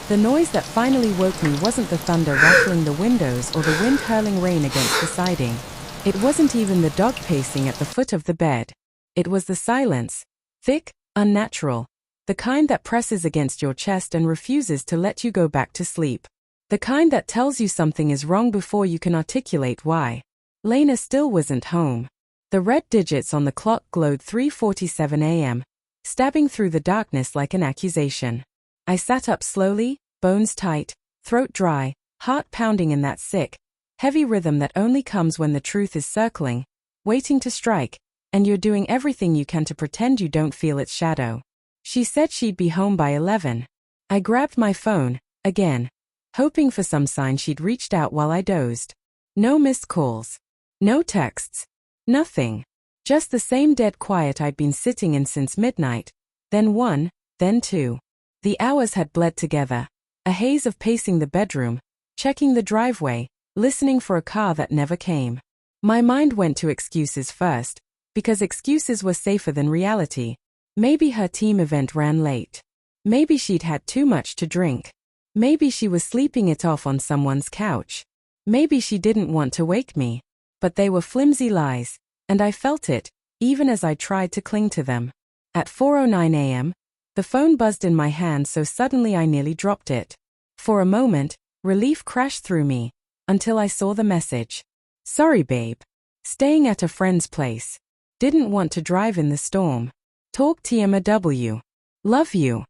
The noise that finally woke me wasn't the thunder rattling the windows or the wind hurling rain against the siding. It wasn't even the dog pacing at the foot of the bed. It was the silence, thick, unnatural, the kind that presses against your chest and refuses to let you go back to sleep. The kind that tells you something is wrong before you can articulate why. Lena still wasn't home. The red digits on the clock glowed 3:47 a.m., stabbing through the darkness like an accusation. I sat up slowly, bones tight, throat dry, heart pounding in that sick, heavy rhythm that only comes when the truth is circling, waiting to strike, and you're doing everything you can to pretend you don't feel its shadow. She said she'd be home by 11. I grabbed my phone, again, hoping for some sign she'd reached out while I dozed. No missed calls. No texts. Nothing. Just the same dead quiet I'd been sitting in since midnight, then 1, then 2. The hours had bled together, a haze of pacing the bedroom, checking the driveway, listening for a car that never came. My mind went to excuses first, because excuses were safer than reality. Maybe her team event ran late. Maybe she'd had too much to drink. Maybe she was sleeping it off on someone's couch. Maybe she didn't want to wake me. But they were flimsy lies, and I felt it, even as I tried to cling to them. At 4:09 a.m., the phone buzzed in my hand so suddenly I nearly dropped it. For a moment, relief crashed through me, until I saw the message. Sorry babe. Staying at a friend's place. Didn't want to drive in the storm. Talk TMW. Love you.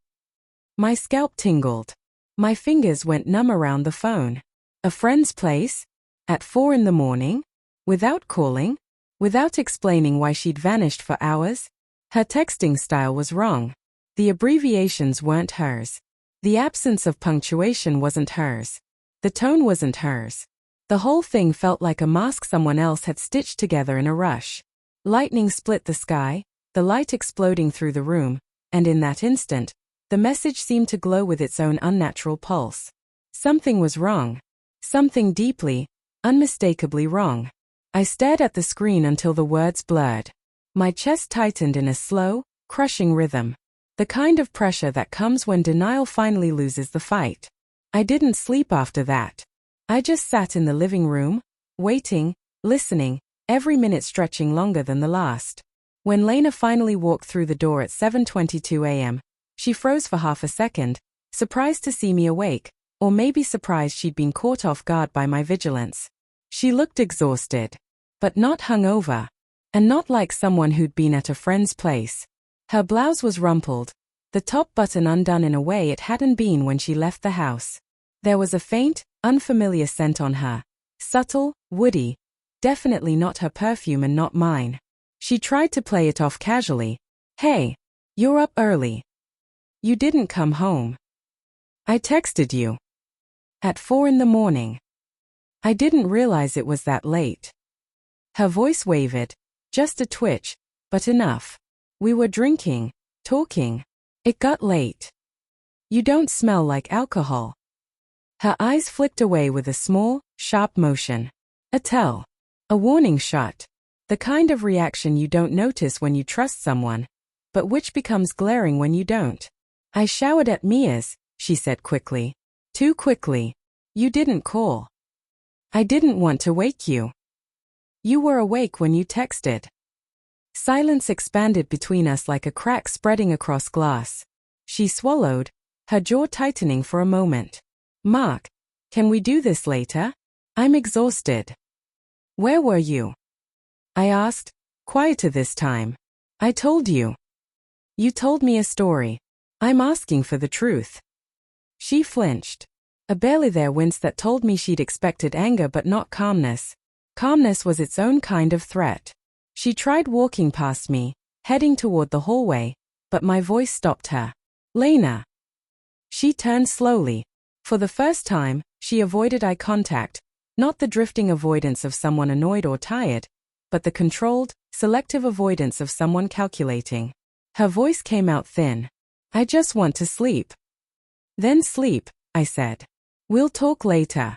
My scalp tingled. My fingers went numb around the phone. A friend's place? At 4 in the morning? Without calling? Without explaining why she'd vanished for hours? Her texting style was wrong. The abbreviations weren't hers. The absence of punctuation wasn't hers. The tone wasn't hers. The whole thing felt like a mask someone else had stitched together in a rush. Lightning split the sky, the light exploding through the room, and in that instant, the message seemed to glow with its own unnatural pulse. Something was wrong. Something deeply, unmistakably wrong. I stared at the screen until the words blurred. My chest tightened in a slow, crushing rhythm. The kind of pressure that comes when denial finally loses the fight. I didn't sleep after that. I just sat in the living room, waiting, listening, every minute stretching longer than the last. When Lena finally walked through the door at 7:22 a.m., she froze for half a second, surprised to see me awake, or maybe surprised she'd been caught off guard by my vigilance. She looked exhausted, but not hungover, and not like someone who'd been at a friend's place. Her blouse was rumpled, the top button undone in a way it hadn't been when she left the house. There was a faint, unfamiliar scent on her. Subtle, woody, definitely not her perfume and not mine. She tried to play it off casually. Hey, you're up early. You didn't come home. I texted you. At 4 in the morning. I didn't realize it was that late. Her voice wavered, just a twitch, but enough. We were drinking, talking. It got late. You don't smell like alcohol. Her eyes flicked away with a small, sharp motion. A tell. A warning shot. The kind of reaction you don't notice when you trust someone, but which becomes glaring when you don't. I showered at Mia's, she said quickly. Too quickly. You didn't call. I didn't want to wake you. You were awake when you texted. Silence expanded between us like a crack spreading across glass. She swallowed, her jaw tightening for a moment. Mark, can we do this later? I'm exhausted. Where were you? I asked, quieter this time. I told you. You told me a story. I'm asking for the truth. She flinched. A barely there wince that told me she'd expected anger but not calmness. Calmness was its own kind of threat. She tried walking past me, heading toward the hallway, but my voice stopped her. Lena. She turned slowly. For the first time, she avoided eye contact, not the drifting avoidance of someone annoyed or tired, but the controlled, selective avoidance of someone calculating. Her voice came out thin. I just want to sleep. Then sleep, I said. We'll talk later.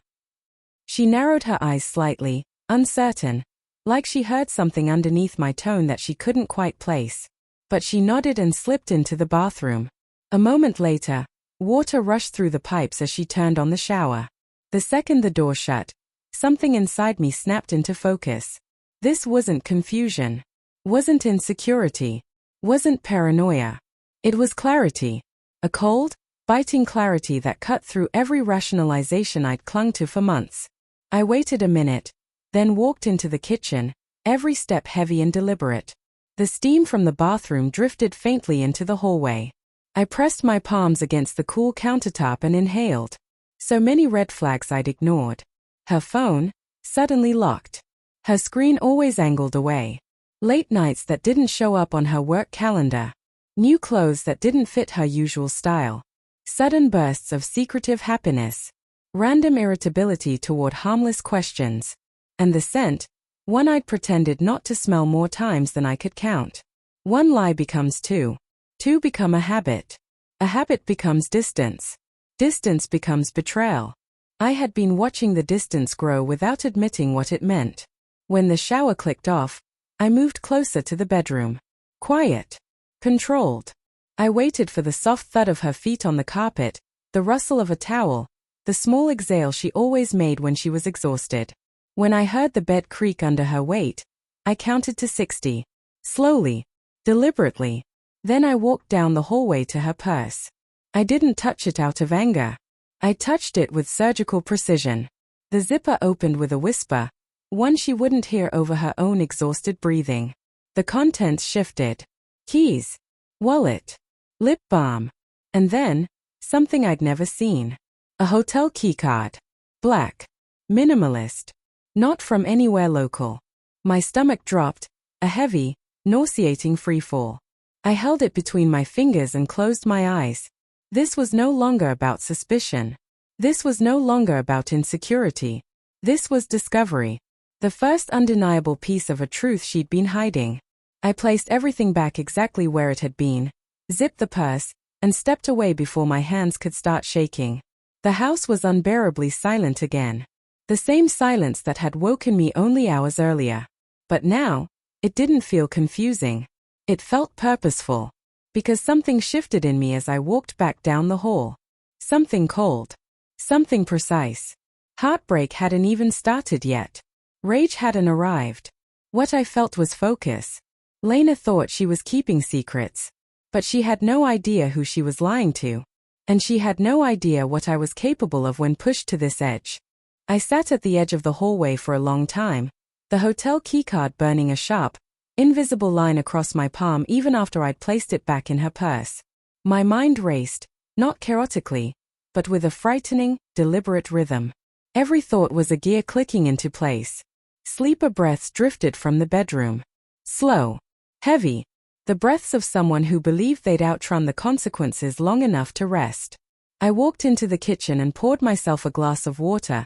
She narrowed her eyes slightly, uncertain, like she heard something underneath my tone that she couldn't quite place. But she nodded and slipped into the bathroom. A moment later, Water rushed through the pipes as she turned on the shower. The second the door shut, something inside me snapped into focus. This wasn't confusion. Wasn't insecurity. Wasn't paranoia. It was clarity. A cold, biting clarity that cut through every rationalization I'd clung to for months. I waited a minute, then walked into the kitchen, every step heavy and deliberate. The steam from the bathroom drifted faintly into the hallway. I pressed my palms against the cool countertop and inhaled. So many red flags I'd ignored. Her phone, suddenly locked. Her screen always angled away. Late nights that didn't show up on her work calendar. New clothes that didn't fit her usual style. Sudden bursts of secretive happiness. Random irritability toward harmless questions. And the scent, one I'd pretended not to smell more times than I could count. One lie becomes two. Two become a habit. A habit becomes distance. Distance becomes betrayal. I had been watching the distance grow without admitting what it meant. When the shower clicked off, I moved closer to the bedroom. Quiet. Controlled. I waited for the soft thud of her feet on the carpet, the rustle of a towel, the small exhale she always made when she was exhausted. When I heard the bed creak under her weight, I counted to 60. Slowly. Deliberately. Then I walked down the hallway to her purse. I didn't touch it out of anger. I touched it with surgical precision. The zipper opened with a whisper, one she wouldn't hear over her own exhausted breathing. The contents shifted. Keys. Wallet. Lip balm. And then, something I'd never seen. A hotel keycard. Black. Minimalist. Not from anywhere local. My stomach dropped, a heavy, nauseating freefall. I held it between my fingers and closed my eyes. This was no longer about suspicion. This was no longer about insecurity. This was discovery. The first undeniable piece of a truth she'd been hiding. I placed everything back exactly where it had been, zipped the purse, and stepped away before my hands could start shaking. The house was unbearably silent again. The same silence that had woken me only hours earlier. But now, it didn't feel confusing. It felt purposeful. Because something shifted in me as I walked back down the hall. Something cold. Something precise. Heartbreak hadn't even started yet. Rage hadn't arrived. What I felt was focus. Lena thought she was keeping secrets. But she had no idea who she was lying to. And she had no idea what I was capable of when pushed to this edge. I sat at the edge of the hallway for a long time, the hotel keycard burning a sharp, invisible line across my palm even after I'd placed it back in her purse. My mind raced, not chaotically, but with a frightening, deliberate rhythm. Every thought was a gear clicking into place. Sleeper breaths drifted from the bedroom. Slow. Heavy. The breaths of someone who believed they'd outrun the consequences long enough to rest. I walked into the kitchen and poured myself a glass of water,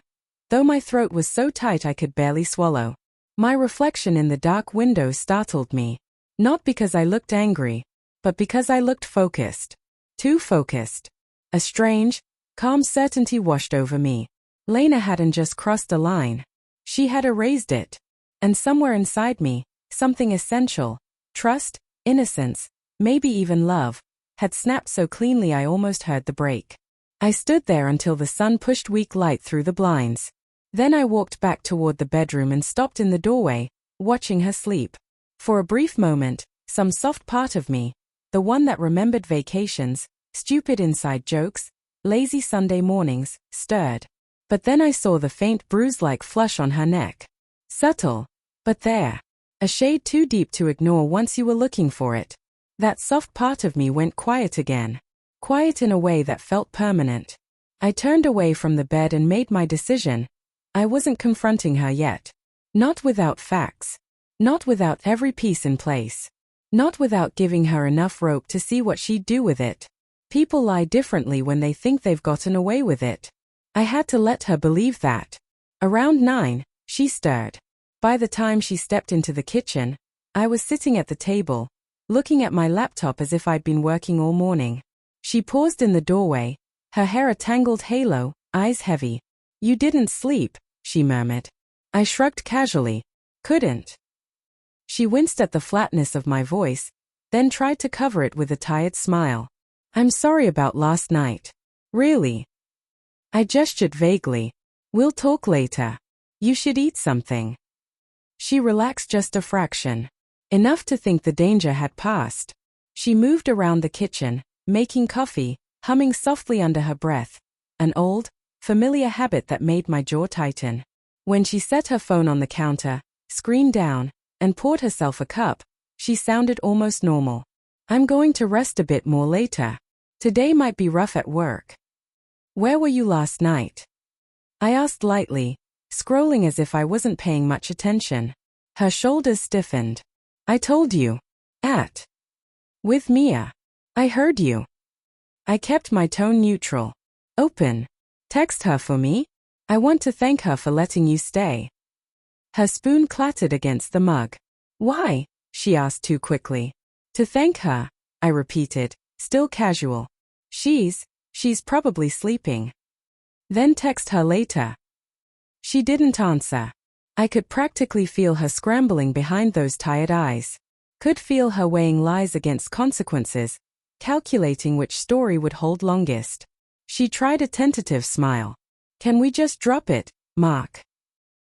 though my throat was so tight I could barely swallow. My reflection in the dark window startled me. Not because I looked angry, but because I looked focused. Too focused. A strange, calm certainty washed over me. Lena hadn't just crossed a line. She had erased it. And somewhere inside me, something essential, trust, innocence, maybe even love, had snapped so cleanly I almost heard the break. I stood there until the sun pushed weak light through the blinds. Then I walked back toward the bedroom and stopped in the doorway, watching her sleep. For a brief moment, some soft part of me, the one that remembered vacations, stupid inside jokes, lazy Sunday mornings, stirred. But then I saw the faint bruise-like flush on her neck. Subtle, but there. A shade too deep to ignore once you were looking for it. That soft part of me went quiet again. Quiet in a way that felt permanent. I turned away from the bed and made my decision. I wasn't confronting her yet. Not without facts. Not without every piece in place. Not without giving her enough rope to see what she'd do with it. People lie differently when they think they've gotten away with it. I had to let her believe that. Around 9, she stirred. By the time she stepped into the kitchen, I was sitting at the table, looking at my laptop as if I'd been working all morning. She paused in the doorway, her hair a tangled halo, eyes heavy. "You didn't sleep," she murmured. I shrugged casually. Couldn't. She winced at the flatness of my voice, then tried to cover it with a tired smile. "I'm sorry about last night." Really? I gestured vaguely. We'll talk later. You should eat something. She relaxed just a fraction. Enough to think the danger had passed. She moved around the kitchen, making coffee, humming softly under her breath. An old, familiar habit that made my jaw tighten. When she set her phone on the counter, screened down, and poured herself a cup, she sounded almost normal. I'm going to rest a bit more later. Today might be rough at work. Where were you last night? I asked lightly, scrolling as if I wasn't paying much attention. Her shoulders stiffened. I told you. With Mia. I heard you. I kept my tone neutral. Open. Text her for me? I want to thank her for letting you stay. Her spoon clattered against the mug. Why? She asked too quickly. To thank her, I repeated, still casual. She's probably sleeping. Then text her later. She didn't answer. I could practically feel her scrambling behind those tired eyes. Could feel her weighing lies against consequences, calculating which story would hold longest. She tried a tentative smile. Can we just drop it, Mark?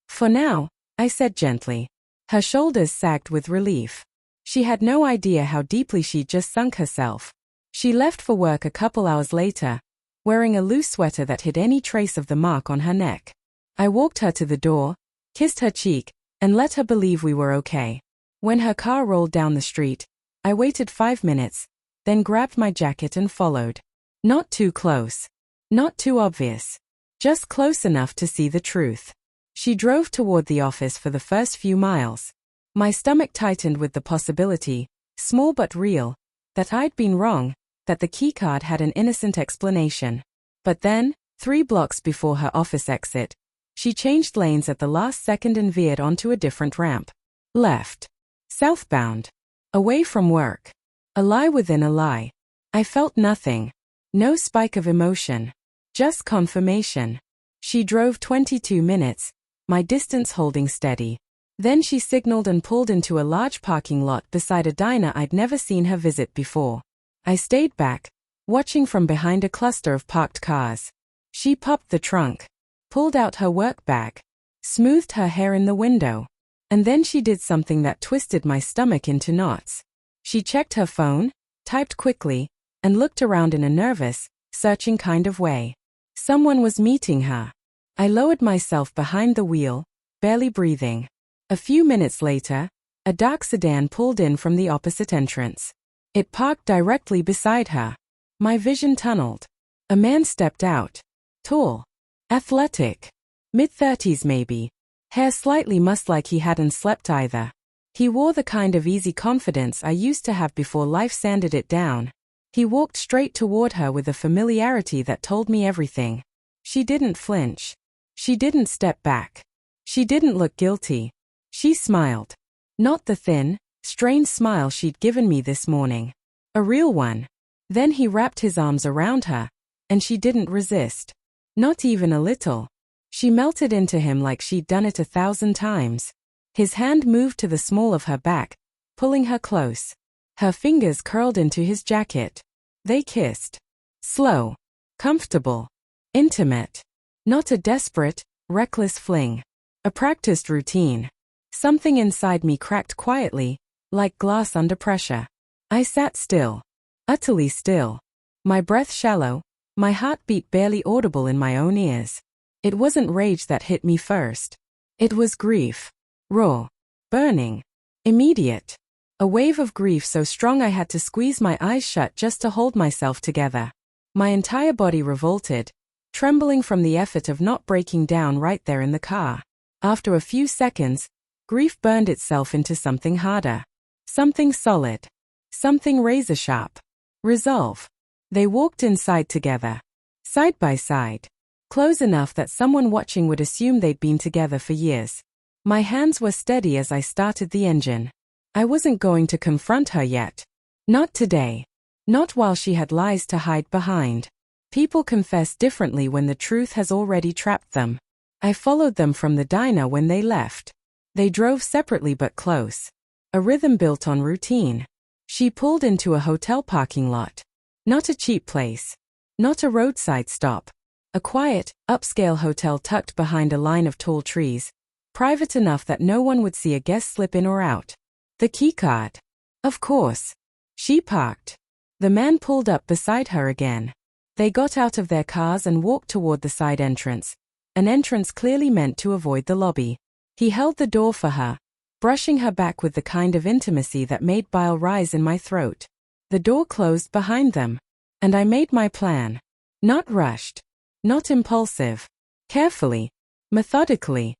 For now, I said gently. Her shoulders sagged with relief. She had no idea how deeply she'd just sunk herself. She left for work a couple hours later, wearing a loose sweater that hid any trace of the mark on her neck. I walked her to the door, kissed her cheek, and let her believe we were okay. When her car rolled down the street, I waited 5 minutes, then grabbed my jacket and followed. Not too close. Not too obvious. Just close enough to see the truth. She drove toward the office for the first few miles. My stomach tightened with the possibility, small but real, that I'd been wrong, that the keycard had an innocent explanation. But then, 3 blocks before her office exit, she changed lanes at the last second and veered onto a different ramp. Left. Southbound. Away from work. A lie within a lie. I felt nothing. No spike of emotion. Just confirmation. She drove 22 minutes, my distance holding steady. Then she signaled and pulled into a large parking lot beside a diner I'd never seen her visit before. I stayed back, watching from behind a cluster of parked cars. She popped the trunk, pulled out her work bag, smoothed her hair in the window. And then she did something that twisted my stomach into knots. She checked her phone, typed quickly, and looked around in a nervous, searching kind of way. Someone was meeting her. I lowered myself behind the wheel, barely breathing. A few minutes later, a dark sedan pulled in from the opposite entrance. It parked directly beside her. My vision tunneled. A man stepped out. Tall. Athletic. Mid-30s maybe. Hair slightly mussed like he hadn't slept either. He wore the kind of easy confidence I used to have before life sanded it down. He walked straight toward her with a familiarity that told me everything. She didn't flinch. She didn't step back. She didn't look guilty. She smiled. Not the thin, strained smile she'd given me this morning. A real one. Then he wrapped his arms around her, and she didn't resist. Not even a little. She melted into him like she'd done it 1,000 times. His hand moved to the small of her back, pulling her close. Her fingers curled into his jacket. They kissed. Slow. Comfortable. Intimate. Not a desperate, reckless fling. A practiced routine. Something inside me cracked quietly, like glass under pressure. I sat still. Utterly still. My breath shallow, my heartbeat barely audible in my own ears. It wasn't rage that hit me first. It was grief. Raw. Burning. Immediate. A wave of grief so strong I had to squeeze my eyes shut just to hold myself together. My entire body revolted, trembling from the effort of not breaking down right there in the car. After a few seconds, grief burned itself into something harder. Something solid. Something razor-sharp. Resolve. They walked inside together. Side by side. Close enough that someone watching would assume they'd been together for years. My hands were steady as I started the engine. I wasn't going to confront her yet. Not today. Not while she had lies to hide behind. People confess differently when the truth has already trapped them. I followed them from the diner when they left. They drove separately but close. A rhythm built on routine. She pulled into a hotel parking lot. Not a cheap place. Not a roadside stop. A quiet, upscale hotel tucked behind a line of tall trees, private enough that no one would see a guest slip in or out. The keycard. Of course. She parked. The man pulled up beside her again. They got out of their cars and walked toward the side entrance, an entrance clearly meant to avoid the lobby. He held the door for her, brushing her back with the kind of intimacy that made bile rise in my throat. The door closed behind them, and I made my plan. Not rushed. Not impulsive. Carefully. Methodically.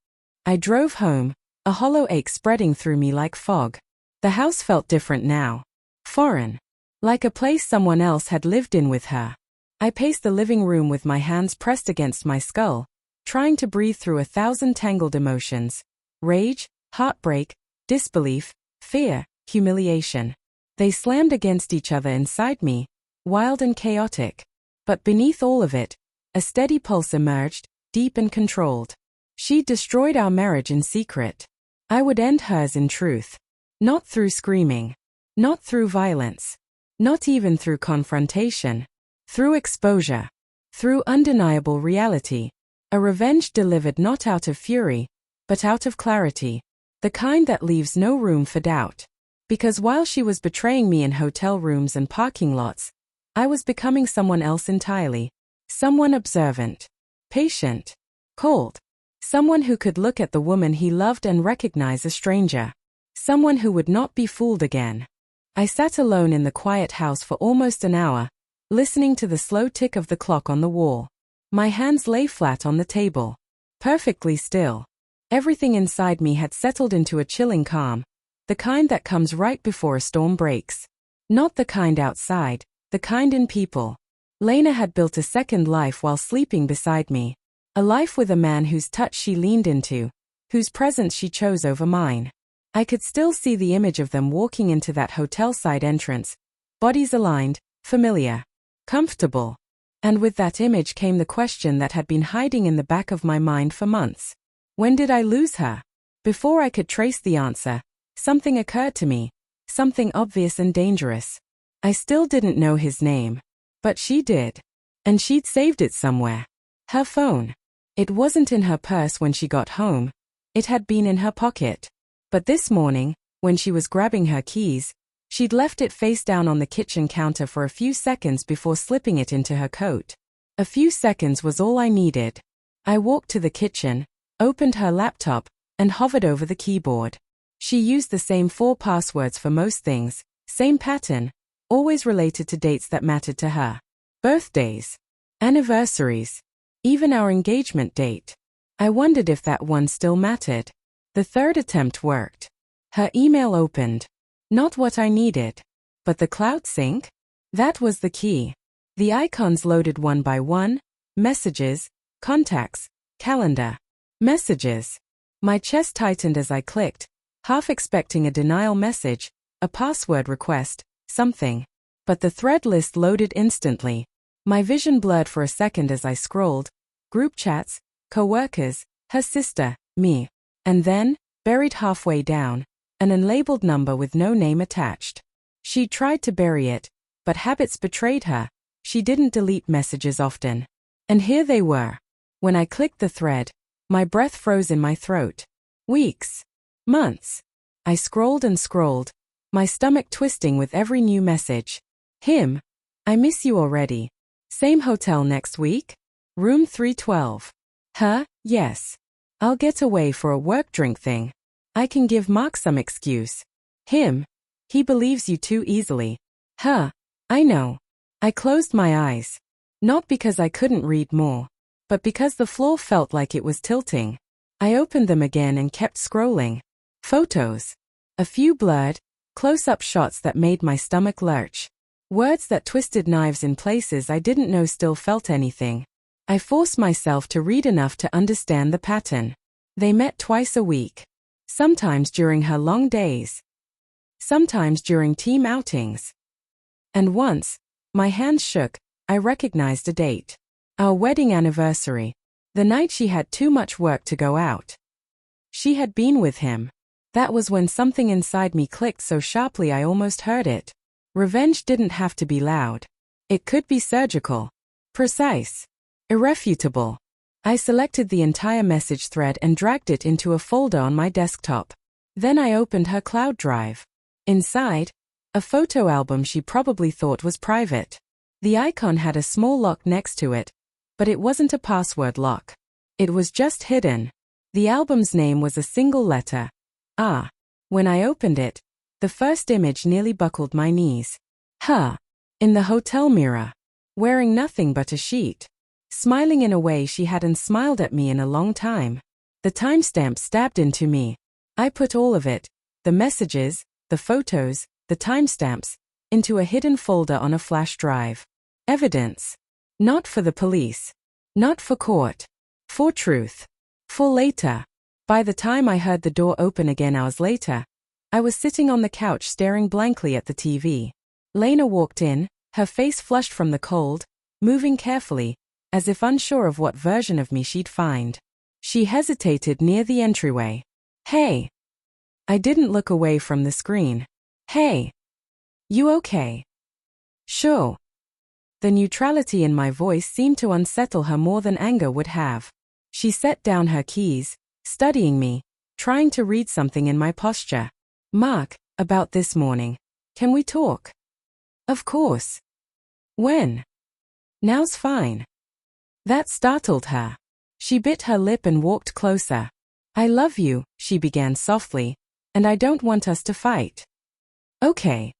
I drove home, a hollow ache spreading through me like fog. The house felt different now. Foreign. Like a place someone else had lived in with her. I paced the living room with my hands pressed against my skull, trying to breathe through 1,000 tangled emotions. Rage, heartbreak, disbelief, fear, humiliation. They slammed against each other inside me, wild and chaotic. But beneath all of it, a steady pulse emerged, deep and controlled. She'd destroyed our marriage in secret. I would end hers in truth. Not through screaming. Not through violence. Not even through confrontation. Through exposure. Through undeniable reality. A revenge delivered not out of fury, but out of clarity. The kind that leaves no room for doubt. Because while she was betraying me in hotel rooms and parking lots, I was becoming someone else entirely. Someone observant. Patient. Cold. Someone who could look at the woman he loved and recognize a stranger. Someone who would not be fooled again. I sat alone in the quiet house for almost an hour, listening to the slow tick of the clock on the wall. My hands lay flat on the table. Perfectly still. Everything inside me had settled into a chilling calm, the kind that comes right before a storm breaks. Not the kind outside, the kind in people. Lena had built a second life while sleeping beside me. A life with a man whose touch she leaned into, whose presence she chose over mine. I could still see the image of them walking into that hotel side entrance, bodies aligned, familiar, comfortable. And with that image came the question that had been hiding in the back of my mind for months. When did I lose her? Before I could trace the answer, something occurred to me, something obvious and dangerous. I still didn't know his name, but she did. And she'd saved it somewhere. Her phone. It wasn't in her purse when she got home. It had been in her pocket. But this morning, when she was grabbing her keys, she'd left it face down on the kitchen counter for a few seconds before slipping it into her coat. A few seconds was all I needed. I walked to the kitchen, opened her laptop, and hovered over the keyboard. She used the same 4 passwords for most things, same pattern, always related to dates that mattered to her. Birthdays. Anniversaries. Even our engagement date. I wondered if that one still mattered. The third attempt worked. Her email opened. Not what I needed. But the cloud sync? That was the key. The icons loaded one by one. Messages, contacts, calendar. Messages. My chest tightened as I clicked, half expecting a denial message, a password request, something. But the thread list loaded instantly. My vision blurred for a second as I scrolled. Group chats, co-workers, her sister, me. And then, buried halfway down, an unlabeled number with no name attached. She tried to bury it, but habits betrayed her. She didn't delete messages often. And here they were. When I clicked the thread, my breath froze in my throat. Weeks. Months. I scrolled and scrolled, my stomach twisting with every new message. Him. I miss you already. Same hotel next week? Room 312. Her? Yes. I'll get away for a work drink thing. I can give Mark some excuse. Him. He believes you too easily. Her. I know. I closed my eyes. Not because I couldn't read more, but because the floor felt like it was tilting. I opened them again and kept scrolling. Photos. A few blurred, close-up shots that made my stomach lurch. Words that twisted knives in places I didn't know still felt anything. I forced myself to read enough to understand the pattern. They met twice a week. Sometimes during her long days. Sometimes during team outings. And once, my hands shook, I recognized a date. Our wedding anniversary. The night she had too much work to go out. She had been with him. That was when something inside me clicked so sharply I almost heard it. Revenge didn't have to be loud. It could be surgical. Precise. Irrefutable. I selected the entire message thread and dragged it into a folder on my desktop. Then I opened her cloud drive. Inside, a photo album she probably thought was private. The icon had a small lock next to it, but it wasn't a password lock. It was just hidden. The album's name was a single letter. Ah. When I opened it, the first image nearly buckled my knees. Her. In the hotel mirror. Wearing nothing but a sheet. Smiling in a way she hadn't smiled at me in a long time. The timestamp stabbed into me. I put all of it, the messages, the photos, the timestamps, into a hidden folder on a flash drive. Evidence. Not for the police. Not for court. For truth. For later. By the time I heard the door open again hours later, I was sitting on the couch staring blankly at the TV. Lena walked in, her face flushed from the cold, moving carefully, as if unsure of what version of me she'd find. She hesitated near the entryway. Hey. I didn't look away from the screen. Hey. You okay? Sure. The neutrality in my voice seemed to unsettle her more than anger would have. She set down her keys, studying me, trying to read something in my posture. Mark, about this morning. Can we talk? Of course. When? Now's fine. That startled her. She bit her lip and walked closer. I love you, she began softly, and I don't want us to fight. Okay.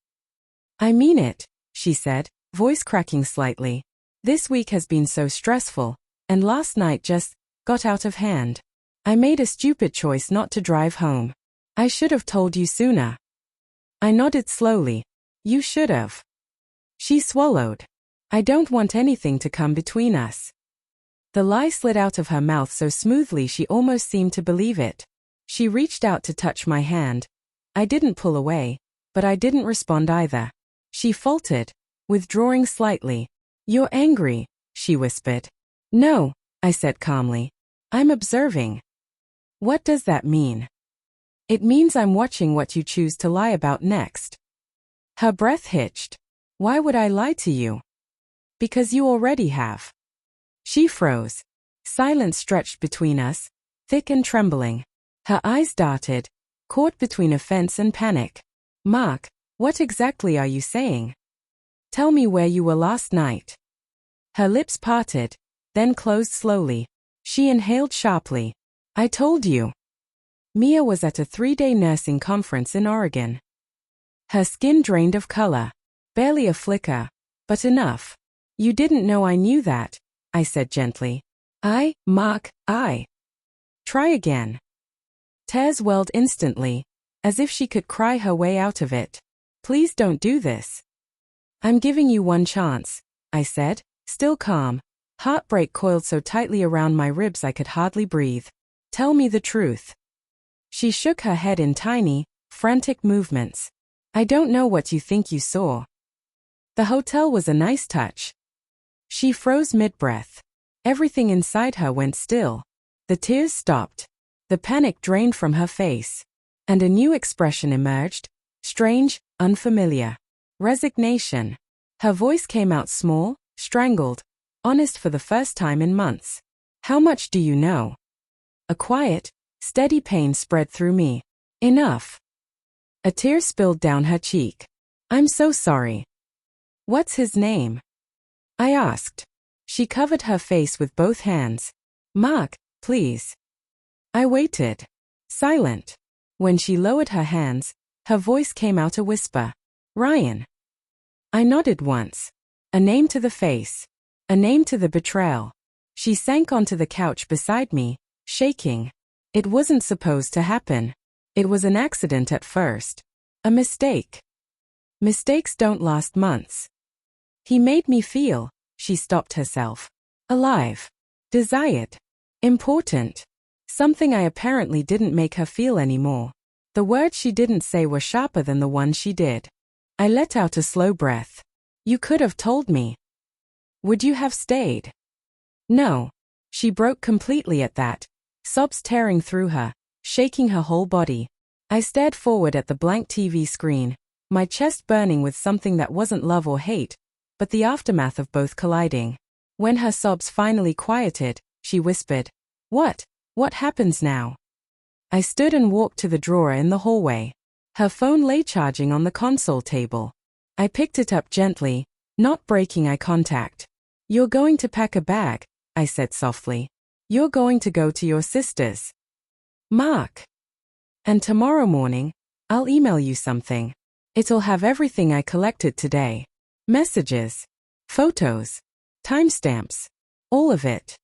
I mean it, she said, voice cracking slightly. This week has been so stressful, and last night just got out of hand. I made a stupid choice not to drive home. I should have told you sooner. I nodded slowly. You should have. She swallowed. I don't want anything to come between us. The lie slid out of her mouth so smoothly she almost seemed to believe it. She reached out to touch my hand. I didn't pull away, but I didn't respond either. She faltered, withdrawing slightly. You're angry, she whispered. No, I said calmly. I'm observing. What does that mean? It means I'm watching what you choose to lie about next. Her breath hitched. Why would I lie to you? Because you already have. She froze. Silence stretched between us, thick and trembling. Her eyes darted, caught between offense and panic. Mark, what exactly are you saying? Tell me where you were last night. Her lips parted, then closed slowly. She inhaled sharply. I told you. Mia was at a 3-day nursing conference in Oregon. Her skin drained of color. Barely a flicker, but enough. You didn't know I knew that, I said gently. Mark. Try again. Tears welled instantly, as if she could cry her way out of it. Please don't do this. I'm giving you one chance, I said, still calm. Heartbreak coiled so tightly around my ribs I could hardly breathe. Tell me the truth. She shook her head in tiny, frantic movements. I don't know what you think you saw. The hotel was a nice touch. She froze mid-breath. Everything inside her went still. The tears stopped. The panic drained from her face. And a new expression emerged, strange, unfamiliar. Resignation. Her voice came out small, strangled, honest for the first time in months. How much do you know? A quiet, steady pain spread through me. Enough. A tear spilled down her cheek. I'm so sorry. What's his name? I asked. She covered her face with both hands. Mark, please. I waited. Silent. When she lowered her hands, her voice came out a whisper. Ryan. I nodded once. A name to the face. A name to the betrayal. She sank onto the couch beside me, shaking. It wasn't supposed to happen. It was an accident at first. A mistake. Mistakes don't last months. He made me feel, she stopped herself. Alive. Desired. Important. Something I apparently didn't make her feel anymore. The words she didn't say were sharper than the ones she did. I let out a slow breath. You could have told me. Would you have stayed? No. She broke completely at that, sobs tearing through her, shaking her whole body. I stared forward at the blank TV screen, my chest burning with something that wasn't love or hate, but the aftermath of both colliding. When her sobs finally quieted, she whispered, "What? What happens now?" I stood and walked to the drawer in the hallway. Her phone lay charging on the console table. I picked it up gently, not breaking eye contact. "You're going to pack a bag," I said softly. "You're going to go to your sister's. Mark. And tomorrow morning, I'll email you something. It'll have everything I collected today. Messages, photos, timestamps, all of it."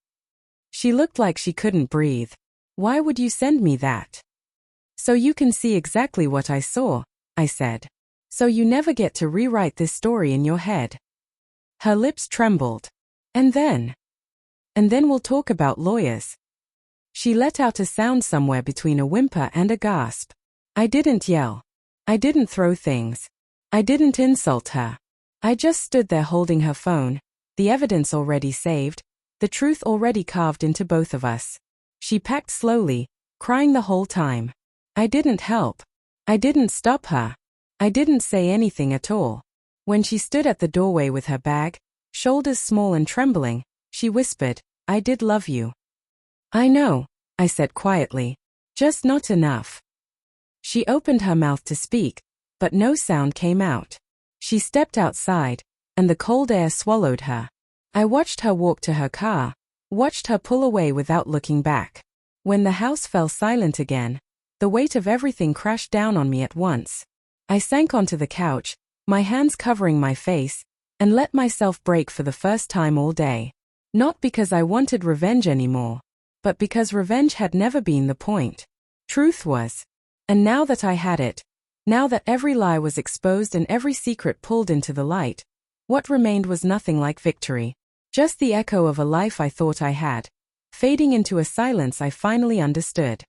She looked like she couldn't breathe. "Why would you send me that?" "So you can see exactly what I saw," I said. "So you never get to rewrite this story in your head." Her lips trembled. And then we'll talk about lawyers." She let out a sound somewhere between a whimper and a gasp. I didn't yell. I didn't throw things. I didn't insult her. I just stood there holding her phone, the evidence already saved, the truth already carved into both of us. She packed slowly, crying the whole time. I didn't help. I didn't stop her. I didn't say anything at all. When she stood at the doorway with her bag, shoulders small and trembling, she whispered, "I did love you." "I know," I said quietly. "Just not enough." She opened her mouth to speak, but no sound came out. She stepped outside, and the cold air swallowed her. I watched her walk to her car, watched her pull away without looking back. When the house fell silent again, the weight of everything crashed down on me at once. I sank onto the couch, my hands covering my face, and let myself break for the first time all day. Not because I wanted revenge anymore, but because revenge had never been the point. Truth was. And now that I had it, now that every lie was exposed and every secret pulled into the light, what remained was nothing like victory. Just the echo of a life I thought I had, fading into a silence I finally understood.